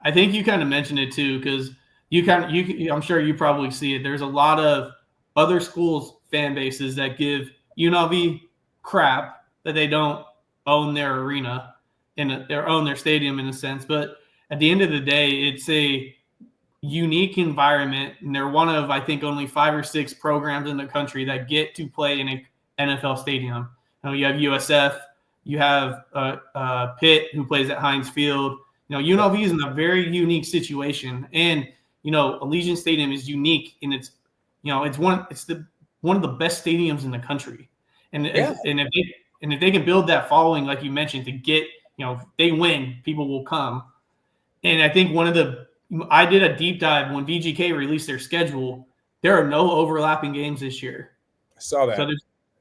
A: I think you kind of mentioned it too, because I'm sure you probably see it. There's a lot of other schools' fan bases that give UNLV crap that they don't own their arena and they own their stadium in a sense. But at the end of the day, it's a unique environment, and they're one of, I think, only 5 or 6 programs in the country that get to play in an NFL stadium. You have USF, you have Pitt, who plays at Heinz Field. UNLV is in a very unique situation, and Allegiant Stadium is unique in its, it's one of the best stadiums in the country, and if they can build that following, like you mentioned, to get, if they win, people will come. And I think I did a deep dive when VGK released their schedule. There are no overlapping games this year.
B: I saw that.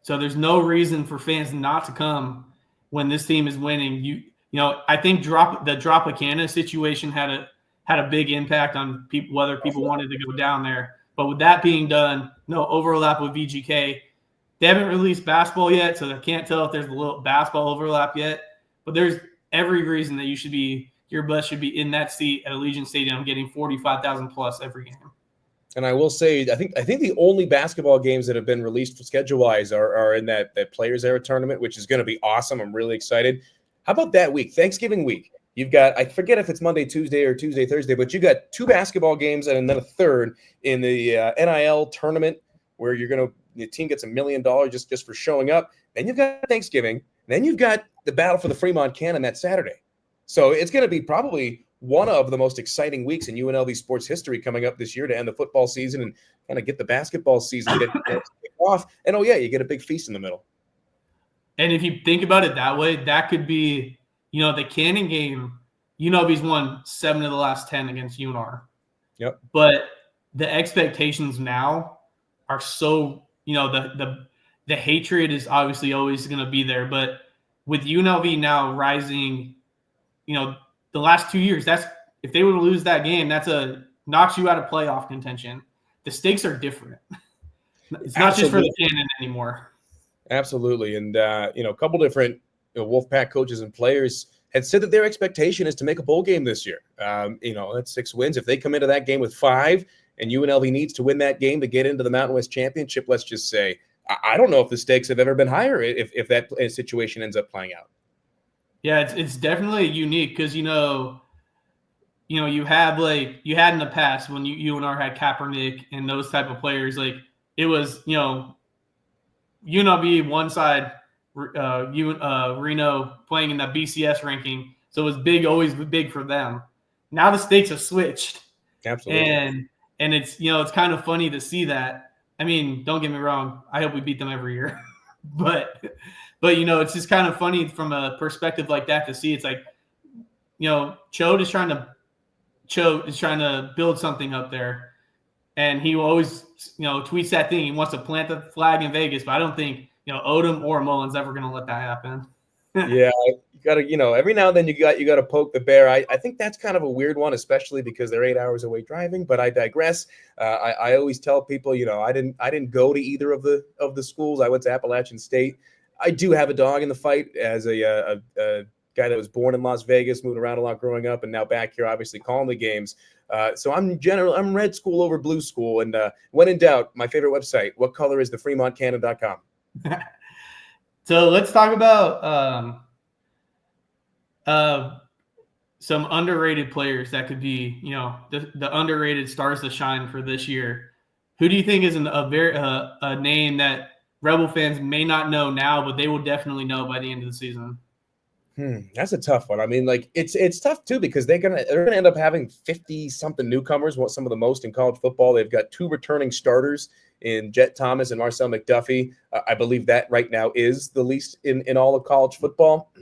A: So there's no reason for fans not to come when this team is winning. I think the Tropicana situation had a big impact on people, whether people wanted to go down there. But with that being done, no overlap with VGK. They haven't released basketball yet, so I can't tell if there's a little basketball overlap yet. But there's every reason that your butt should be in that seat at Allegiant Stadium getting 45,000 plus every game.
B: And I will say, I think the only basketball games that have been released schedule-wise are in that Players Era tournament, which is going to be awesome. I'm really excited. How about that week, Thanksgiving week? You've got, I forget if it's Monday, Tuesday, or Tuesday, Thursday, but you got 2 basketball games and then a third in the NIL tournament where the team gets $1 million just for showing up. Then you've got Thanksgiving. And then you've got the battle for the Fremont Cannon that Saturday. So it's going to be probably one of the most exciting weeks in UNLV sports history coming up this year to end the football season and kind of get the basketball season get off. And, you get a big feast in the middle.
A: And if you think about it that way, that could be, the Cannon game, UNLV's won 7 of the last 10 against UNR.
B: Yep.
A: But the expectations now are so, the hatred is obviously always going to be there. But with UNLV now rising, the last 2 years, if they were to lose that game, knocks you out of playoff contention. The stakes are different. It's not just for the Cannon anymore.
B: Absolutely. And, a couple different Wolfpack coaches and players had said that their expectation is to make a bowl game this year. That's 6 wins. If they come into that game with 5 and UNLV needs to win that game to get into the Mountain West Championship, let's just say, I don't know if the stakes have ever been higher if that situation ends up playing out.
A: Yeah, it's definitely unique because you have like you had in the past when UNR had Kaepernick and those type of players, like it was UNLV one side, Reno playing in the BCS ranking, so it was big, always big for them. Now the stakes have switched,
B: Absolutely.
A: and it's kind of funny to see that. I mean, don't get me wrong, I hope we beat them every year, but it's just kind of funny from a perspective like that to see. It's like Chode is trying to build something up there, and he always tweets that thing. He wants to plant the flag in Vegas, but I don't think Odom or Mullen's ever going to let that happen.
B: Yeah, you gotta, every now and then you gotta poke the bear. I think that's kind of a weird one, especially because they're 8 hours away driving. But I digress. I always tell people, I didn't go to either of the schools. I went to Appalachian State. I do have a dog in the fight as a guy that was born in Las Vegas, moved around a lot growing up, and now back here, obviously calling the games. So I'm red school over blue school. And when in doubt, my favorite website, what color is the FremontCannon.com.
A: So let's talk about some underrated players that could be, the underrated stars to shine for this year. Who do you think is a name that Rebel fans may not know now, but they will definitely know by the end of the season?
B: That's a tough one. I mean, like it's tough too because they're gonna end up having 50-something newcomers, some of the most in college football. They've got 2 returning starters in Jet Thomas and Marcel McDuffie. I believe that right now is the least in all of college football.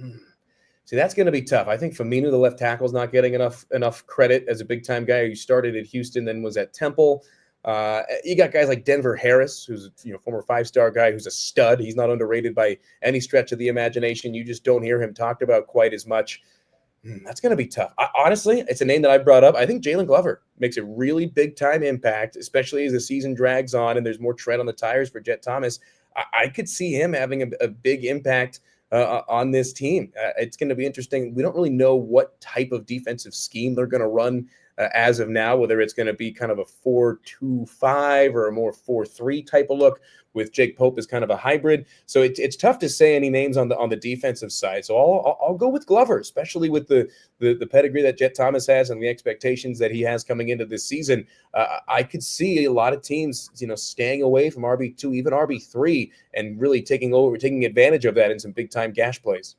B: See, that's going to be tough. I think Faminu, the left tackle, is not getting enough credit as a big-time guy who started at Houston, then was at Temple. You got guys like Denver Harris, who's a former 5-star guy who's a stud. He's not underrated by any stretch of the imagination. You just don't hear him talked about quite as much. That's going to be tough. Honestly, it's a name that I brought up. I think Jalen Glover makes a really big-time impact, especially as the season drags on and there's more tread on the tires for Jet Thomas. I could see him having a big impact on this team. It's going to be interesting. We don't really know what type of defensive scheme they're going to run as of now, whether it's going to be kind of a 4-2-5 or a more 4-3 type of look with Jake Pope as kind of a hybrid. So it's tough to say any names on the defensive side. So I'll go with Glover, especially with the pedigree that Jet Thomas has and the expectations that he has coming into this season. I could see a lot of teams, staying away from RB2, even RB3, and really taking advantage of that in some big time gash plays.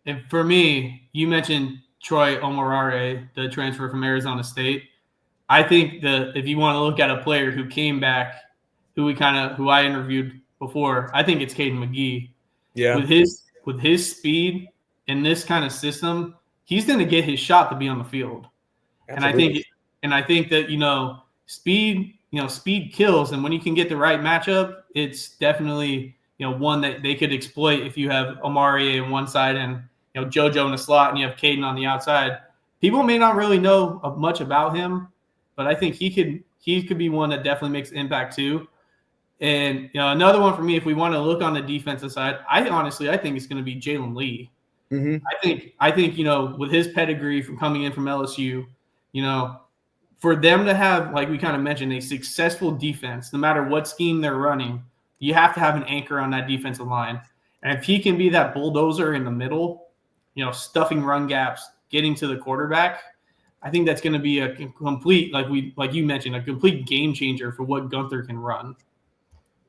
A: And for me, you mentioned Troy Omarare, the transfer from Arizona State. I think that if you want to look at a player who came back, who I interviewed before, I think it's Caden McGee.
B: Yeah.
A: With his speed in this kind of system, he's going to get his shot to be on the field.
B: Absolutely.
A: And I think that speed kills, and when you can get the right matchup, it's definitely one that they could exploit if you have Omari on one side and JoJo in the slot and you have Caden on the outside. People may not really know much about him, but I think he could be one that definitely makes an impact too. And another one for me, if we want to look on the defensive side, I think it's going to be Jalen Lee.
B: Mm-hmm.
A: I think with his pedigree from coming in from LSU, for them to have, like we kind of mentioned, a successful defense, no matter what scheme they're running, you have to have an anchor on that defensive line. And if he can be that bulldozer in the middle, stuffing run gaps, getting to the quarterback, I think that's going to be a complete, like you mentioned, a complete game changer for what Gunther can run.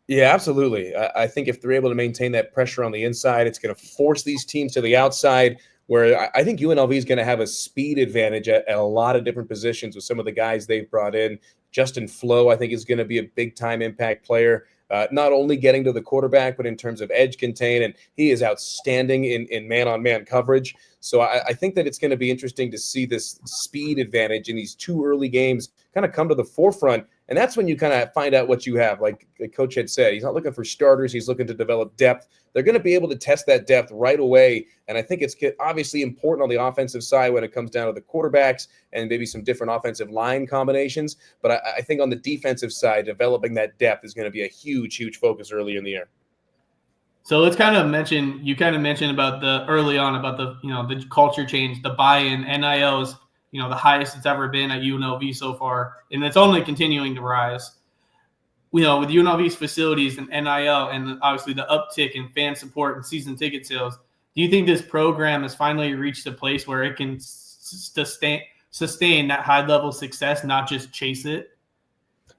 B: Yeah, absolutely. I think if they're able to maintain that pressure on the inside, it's going to force these teams to the outside, where I think UNLV is going to have a speed advantage at a lot of different positions with some of the guys they've brought in. Justin Flo, I think, is going to be a big-time impact player, not only getting to the quarterback, but in terms of edge contain, and he is outstanding in man-on-man coverage. So I think that it's going to be interesting to see this speed advantage in these 2 early games kind of come to the forefront. And that's when you kind of find out what you have. Like Coach had said, he's not looking for starters. He's looking to develop depth. They're going to be able to test that depth right away. And I think it's obviously important on the offensive side when it comes down to the quarterbacks and maybe some different offensive line combinations. But I think on the defensive side, developing that depth is going to be a huge, huge focus early in the year.
A: So let's you mentioned about the culture change, the buy-in, NILs, the highest it's ever been at UNLV so far, and it's only continuing to rise. With UNLV's facilities and NIL, and obviously the uptick in fan support and season ticket sales, Do you think this program has finally reached a place where it can sustain that high level success, not just chase it?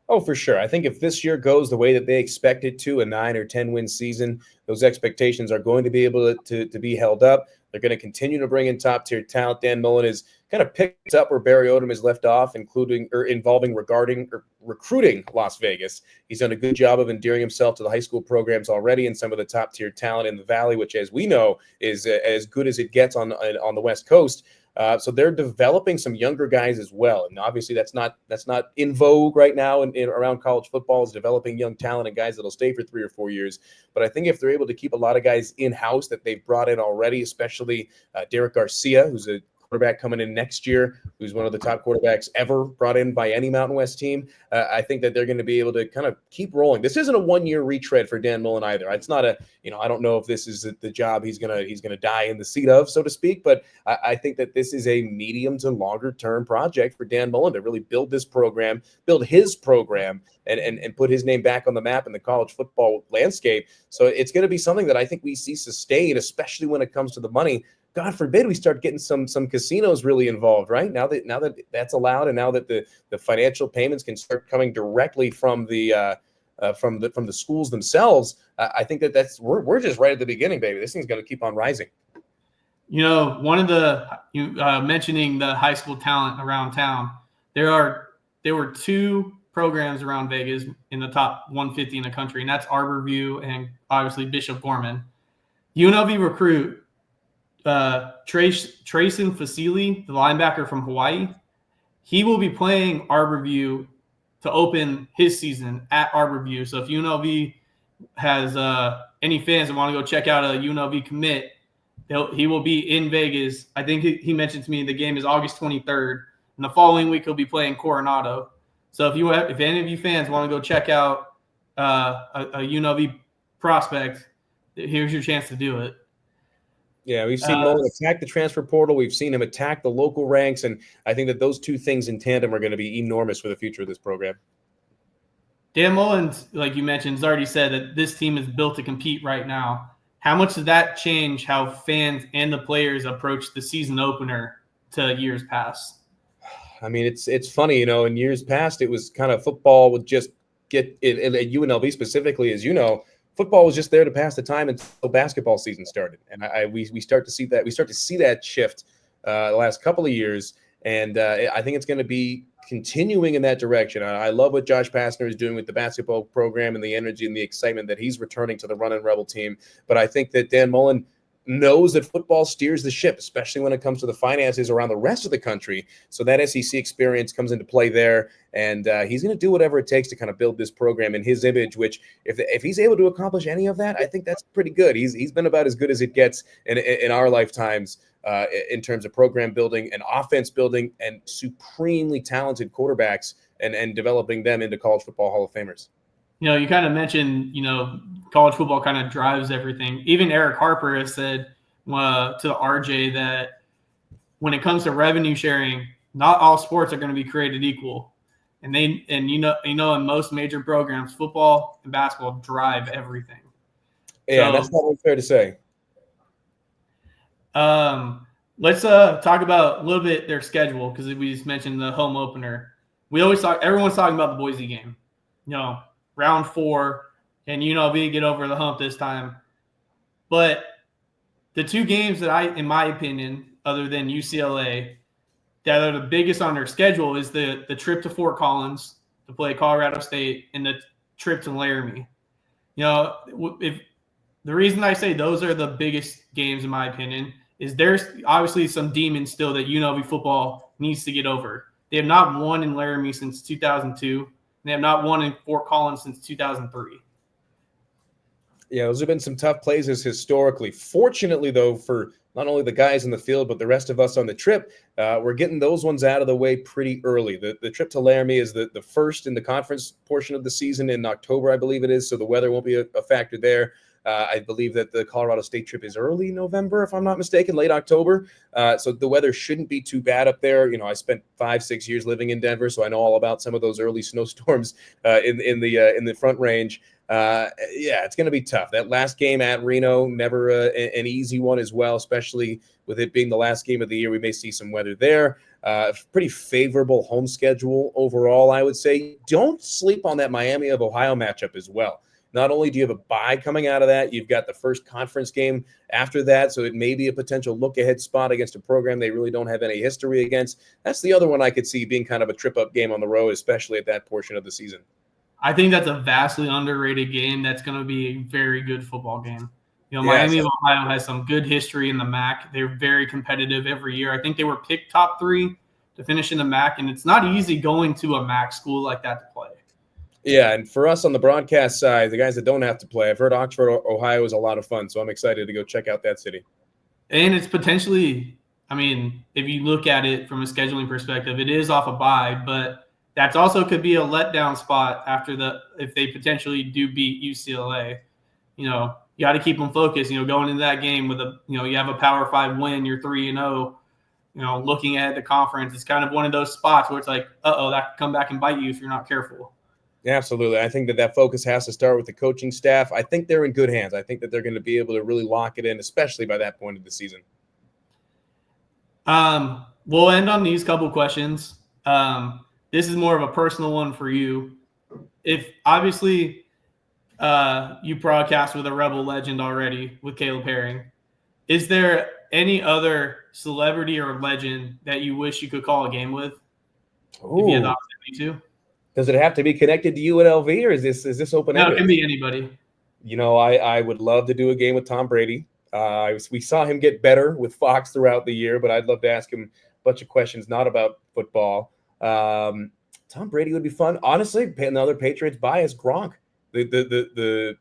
B: Oh, for sure. I think if this year goes the way that they expect it to, a 9 or 10 win season, those expectations are going to be able to be held up. They're going to continue to bring in top tier talent. Dan Mullen has kind of picked up where Barry Odom has left off, including or involving regarding or recruiting Las Vegas. He's done a good job of endearing himself to the high school programs already, and some of the top tier talent in the Valley, which, as we know, is as good as it gets on the West Coast. So they're developing some younger guys as well, and obviously that's not in vogue right now in around college football, is developing young talent and guys that'll stay for 3 or 4 years. But I think if they're able to keep a lot of guys in house that they've brought in already, especially Derek Garcia, who's a quarterback coming in next year, who's one of the top quarterbacks ever brought in by any Mountain West team. I think that they're going to be able to kind of keep rolling. This isn't a 1-year retread for Dan Mullen either. It's not a, I don't know if this is the job he's gonna die in the seat of, so to speak. But I think that this is a medium to longer term project for Dan Mullen to really build this program, build his program, and put his name back on the map in the college football landscape. So it's going to be something that I think we see sustained, especially when it comes to the money. God forbid we start getting some casinos really involved, right? Now that that's allowed, and now that the financial payments can start coming directly from the schools themselves, I think that we're just right at the beginning, baby. This thing's going to keep on rising.
A: One of mentioning the high school talent around town, there were 2 programs around Vegas in the top 150 in the country, and that's Arborview and obviously Bishop Gorman. UNLV recruit Trayson Fasili, the linebacker from Hawaii. He will be playing Arborview to open his season at Arborview. So if UNLV has any fans that want to go check out a UNLV commit, he will be in Vegas. I think he mentioned to me the game is August 23rd, and the following week he'll be playing Coronado. So if any of you fans want to go check out a UNLV prospect, here's your chance to do it.
B: Yeah, we've seen Mullen attack the transfer portal. We've seen him attack the local ranks, and I think that those 2 things in tandem are going to be enormous for the future of this program.
A: Dan Mullen, like you mentioned, has already said that this team is built to compete right now. How much does that change how fans and the players approach the season opener to years past?
B: I mean, it's funny, in years past, it was kind of football would just get it at UNLV specifically, as you know. Football was just there to pass the time until basketball season started, and we start to see that shift the last couple of years, and I think it's going to be continuing in that direction. I love what Josh Pastner is doing with the basketball program and the energy and the excitement that he's returning to the Runnin' Rebel team. But I think that Dan Mullen knows that football steers the ship, especially when it comes to the finances around the rest of the country. So that SEC experience comes into play there, and he's going to do whatever it takes to kind of build this program in his image, which if he's able to accomplish any of that, I think that's pretty good. He's been about as good as it gets in our lifetimes in terms of program building and offense building and supremely talented quarterbacks and developing them into college football Hall of Famers.
A: You kind of mentioned, college football kind of drives everything. Even Eric Harper has said to RJ that when it comes to revenue sharing, not all sports are going to be created equal. And in most major programs, football and basketball drive everything.
B: Yeah, so, that's not fair to say.
A: Let's talk about a little bit their schedule, because we just mentioned the home opener. Everyone's talking about the Boise game. Round 4, and UNLV get over the hump this time. But the 2 games that in my opinion, other than UCLA, that are the biggest on their schedule is the trip to Fort Collins to play Colorado State and the trip to Laramie. If the reason I say those are the biggest games in my opinion is there's obviously some demons still that UNLV football needs to get over. They have not won in Laramie since 2002. They have not won in Fort Collins since 2003.
B: Yeah, those have been some tough places historically. Fortunately, though, for not only the guys in the field, but the rest of us on the trip, we're getting those ones out of the way pretty early. The trip to Laramie is the first in the conference portion of the season in October, I believe it is, so the weather won't be a factor there. I believe that the Colorado State trip is early November, if I'm not mistaken, late October. So the weather shouldn't be too bad up there. I spent 5-6 years living in Denver, so I know all about some of those early snowstorms in the Front Range. Yeah, it's going to be tough. That last game at Reno, never an easy one as well, especially with it being the last game of the year. We may see some weather there. Pretty favorable home schedule overall, I would say. Don't sleep on that Miami of Ohio matchup as well. Not only do you have a bye coming out of that, you've got the first conference game after that, so it may be a potential look-ahead spot against a program they really don't have any history against. That's the other one I could see being kind of a trip-up game on the road, especially at that portion of the season.
A: I think that's a vastly underrated game. That's going to be a very good football game.
B: Yes.
A: Miami of Ohio has some good history in the MAC. They're very competitive every year. I think they were picked top 3 to finish in the MAC, and it's not easy going to a MAC school like that to play.
B: Yeah, and for us on the broadcast side, the guys that don't have to play, I've heard Oxford, Ohio is a lot of fun, so I'm excited to go check out that city.
A: And it's potentially, if you look at it from a scheduling perspective, it is off a bye, but that's also could be a letdown spot if they potentially do beat UCLA. You got to keep them focused. Going into that game with you have a Power 5 win, you're 3-0. Looking at the conference, it's kind of one of those spots where it's like, that could come back and bite you if you're not careful.
B: Absolutely. I think that focus has to start with the coaching staff. I think they're in good hands. I think that they're going to be able to really lock it in, especially by that point of the season.
A: We'll end on these couple questions. This is more of a personal one for you. If obviously you broadcast with a Rebel legend already with Caleb Herring, is there any other celebrity or legend that you wish you could call a game with?
B: Ooh.
A: If you had the opportunity to?
B: Does it have to be connected to UNLV, or is this open-ended?
A: No, it can be anybody.
B: I would love to do a game with Tom Brady. We saw him get better with Fox throughout the year, but I'd love to ask him a bunch of questions not about football. Tom Brady would be fun. Honestly, another Patriots bias, Gronk. The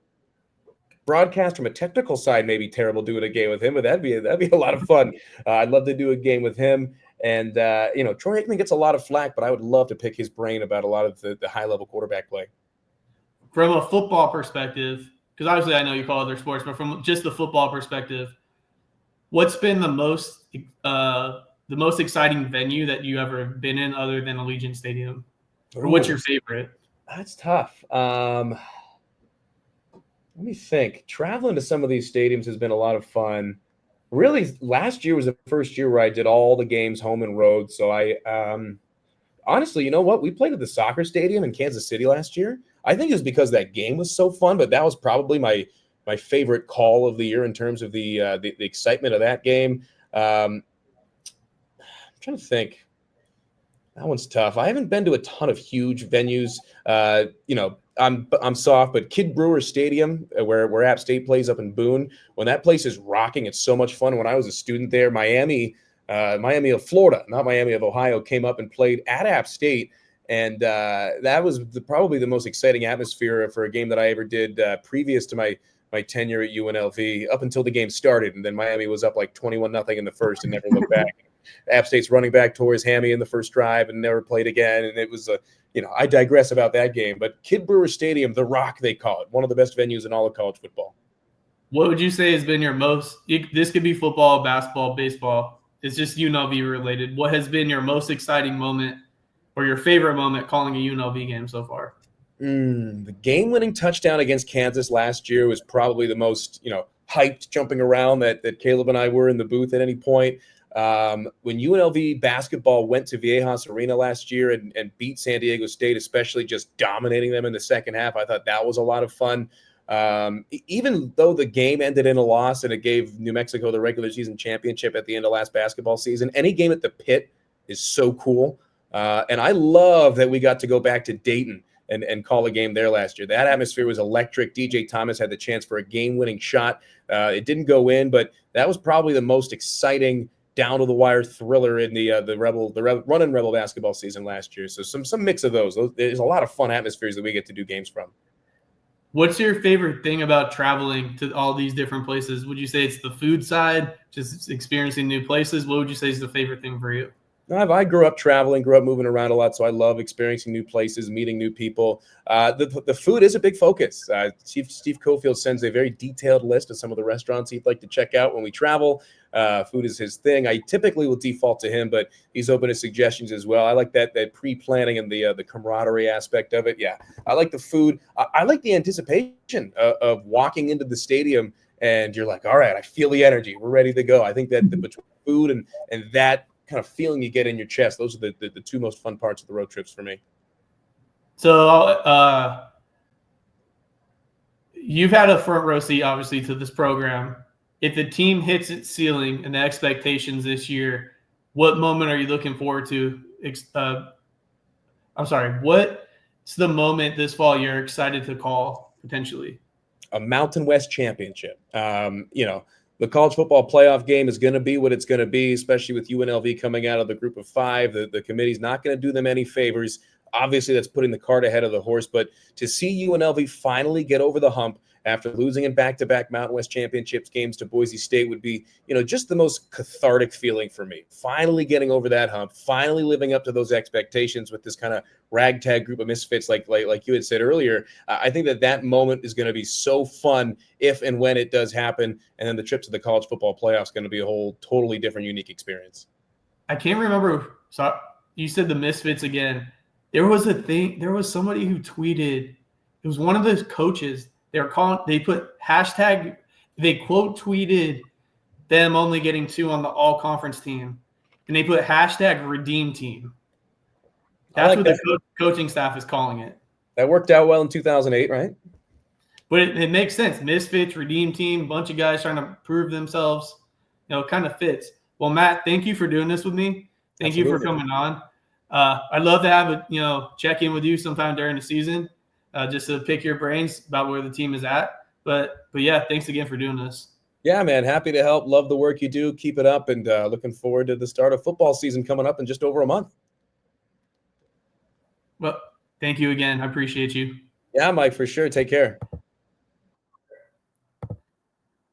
B: broadcast from a technical side may be terrible doing a game with him, but that'd be a lot of fun. I'd love to do a game with him. And, Troy Aikman gets a lot of flack, but I would love to pick his brain about a lot of the high-level quarterback play.
A: From a football perspective, because obviously I know you call other sports, but from just the football perspective, what's been the most exciting venue that you ever been in other than Allegiant Stadium? Or what's your favorite?
B: That's tough. Let me think. Traveling to some of these stadiums has been a lot of fun. Really, last year was the first year where I did all the games home and road. So I honestly, you know what? We played at the soccer stadium in Kansas City last year. I think it was because that game was so fun, but that was probably my favorite call of the year in terms of the excitement of that game. I'm trying to think. That one's tough. I haven't been to a ton of huge venues. I'm soft, but Kid Brewer Stadium, where App State plays up in Boone, when that place is rocking, it's so much fun. When I was a student there, Miami of Florida, not Miami of Ohio, came up and played at App State, and that was probably the most exciting atmosphere for a game that I ever did previous to my tenure at UNLV, up until the game started, and then Miami was up like 21-0 in the first and never looked back. App State's running back tore his hammy in the first drive and never played again, and it was I digress about that game, but Kid Brewer Stadium, the Rock, they call it, one of the best venues in all of college football.
A: What would you say has been your most – this could be football, basketball, baseball. It's just UNLV related. What has been your most exciting moment or your favorite moment calling a UNLV game so far?
B: The game-winning touchdown against Kansas last year was probably the most, hyped jumping around that Caleb and I were in the booth at any point. When UNLV basketball went to Viejas Arena last year and beat San Diego State, especially just dominating them in the second half, I thought that was a lot of fun. Even though the game ended in a loss and it gave New Mexico the regular season championship at the end of last basketball season, any game at the Pit is so cool. And I love that we got to go back to Dayton and call a game there last year. That atmosphere was electric. DJ Thomas had the chance for a game-winning shot. It didn't go in, but that was probably the most exciting down-to-the-wire thriller in the run-and Rebel basketball season last year. So some mix of those. There's a lot of fun atmospheres that we get to do games from.
A: What's your favorite thing about traveling to all these different places? Would you say it's the food side, just experiencing new places? What would you say is the favorite thing for you?
B: I grew up traveling, grew up moving around a lot, so I love experiencing new places, meeting new people. The food is a big focus. Steve Cofield sends a very detailed list of some of the restaurants he'd like to check out when we travel. Food is his thing. I typically will default to him, but he's open to suggestions as well. I like that pre-planning and the camaraderie aspect of it. Yeah, I like the food. I like the anticipation of walking into the stadium and you're like, all right, I feel the energy. We're ready to go. I think that between food and that kind of feeling you get in your chest, those are the two most fun parts of the road trips for me.
A: So you've had a front row seat, obviously, to this program. If the team hits its ceiling and the expectations this year, what moment are you looking forward to? What's the moment this fall you're excited to call potentially?
B: A Mountain West championship. The college football playoff game is going to be what it's going to be, especially with UNLV coming out of the group of five. The committee's not going to do them any favors. Obviously, that's putting the cart ahead of the horse. But to see UNLV finally get over the hump after losing in back-to-back Mountain West Championships games to Boise State would be, just the most cathartic feeling for me. Finally getting over that hump, finally living up to those expectations with this kind of ragtag group of misfits like you had said earlier. I think that moment is going to be so fun if and when it does happen. And then the trip to the college football playoff is going to be a whole totally different, unique experience.
A: I can't remember. So you said the misfits again. There was somebody who tweeted, it was one of those coaches. They put hashtag, they quote tweeted them only getting 2 on the all conference team. And they put hashtag redeem team. That's what the coaching staff is calling it.
B: That worked out well in 2008, right?
A: But it makes sense. Misfits, redeem team, bunch of guys trying to prove themselves. It kind of fits. Well, Matt, thank you for doing this with me. Thank you for coming on. I'd love to have a check in with you sometime during the season, just to pick your brains about where the team is at. But yeah, thanks again for doing this.
B: Yeah, man, happy to help. Love the work you do. Keep it up, and looking forward to the start of football season coming up in just over a month.
A: Well, thank you again. I appreciate you.
B: Yeah, Mike, for sure. Take care.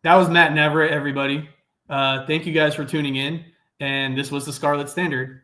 A: That was Matt Neverett, everybody. Thank you guys for tuning in. And this was the Scarlet Standard.